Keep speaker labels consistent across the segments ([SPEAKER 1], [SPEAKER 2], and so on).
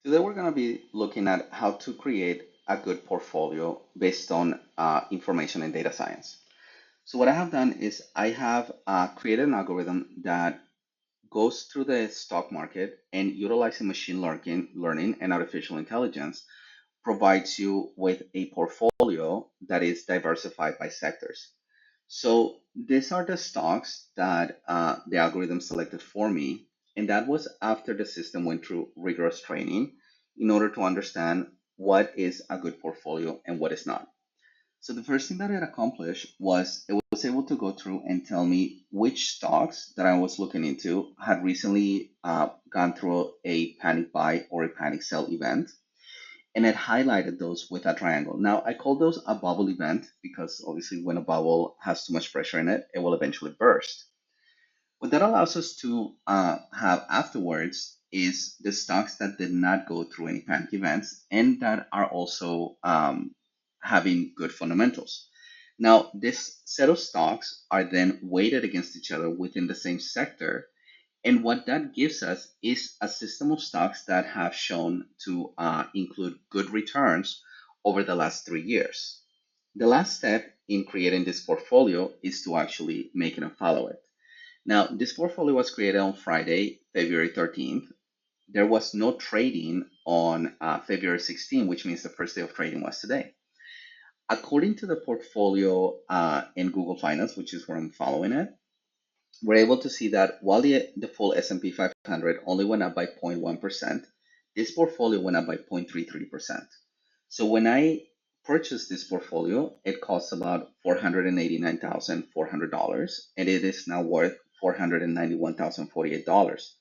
[SPEAKER 1] Today, we're going to be looking at how to create a good portfolio based on information and data science. So, what I have done is I have created an algorithm that goes through the stock market and utilizing learning and artificial intelligence provides you with a portfolio that is diversified by sectors. So these are the stocks that the algorithm selected for me, and that was after the system went through rigorous training in order to understand what is a good portfolio and what is not. So the first thing that it accomplished was it was able to go through and tell me which stocks that I was looking into had recently gone through a panic buy or a panic sell event, and it highlighted those with a triangle. Now, I call those a bubble event because obviously when a bubble has too much pressure in it, it will eventually burst. What that allows us to have afterwards is the stocks that did not go through any panic events and that are also having good fundamentals. Now, this set of stocks are then weighted against each other within the same sector, and what that gives us is a system of stocks that have shown to include good returns over the last 3 years. The last step in creating this portfolio is to actually make it and follow it. Now, this portfolio was created on Friday, February 13th. There was no trading on February 16th, which means the first day of trading was today. According to the portfolio in Google Finance, which is where I'm following it, we're able to see that while the full S&P 500 only went up by 0.1%, this portfolio went up by 0.33%. So when I purchased this portfolio, it costs about $489,400, and it is now worth $491,048.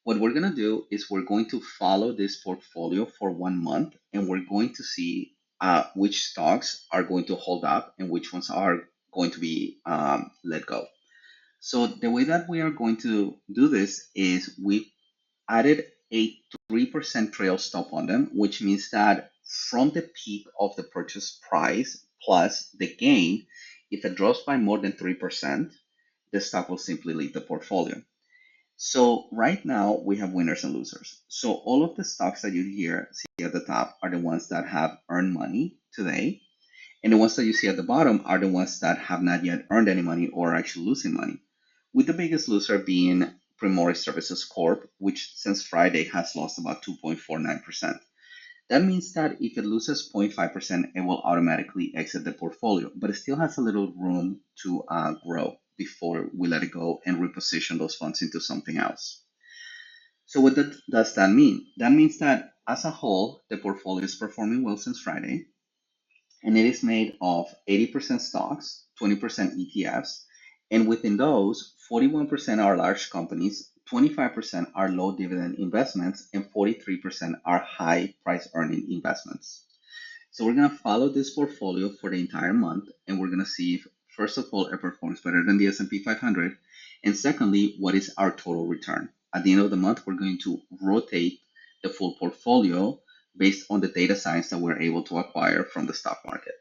[SPEAKER 1] What we're going to do is we're going to follow this portfolio for 1 month, and we're going to see which stocks are going to hold up and which ones are going to be let go. So the way that we are going to do this is we added a 3% trail stop on them, which means that from the peak of the purchase price plus the gain, if it drops by more than 3%, the stock will simply leave the portfolio. So right now we have winners and losers. So all of the stocks that you here see at the top are the ones that have earned money today. And the ones that you see at the bottom are the ones that have not yet earned any money or are actually losing money, with the biggest loser being Primori Services Corp, which since Friday has lost about 2.49%. That means that if it loses 0.5%, it will automatically exit the portfolio, but it still has a little room to grow before we let it go and reposition those funds into something else. So what does that mean? That means that as a whole, the portfolio is performing well since Friday, and it is made of 80% stocks, 20% ETFs, and within those, 41% are large companies, 25% are low dividend investments, and 43% are high price earning investments. So we're going to follow this portfolio for the entire month, and we're going to see if, first of all, it performs better than the S&P 500, and secondly, what is our total return. At the end of the month, we're going to rotate the full portfolio based on the data science that we're able to acquire from the stock market.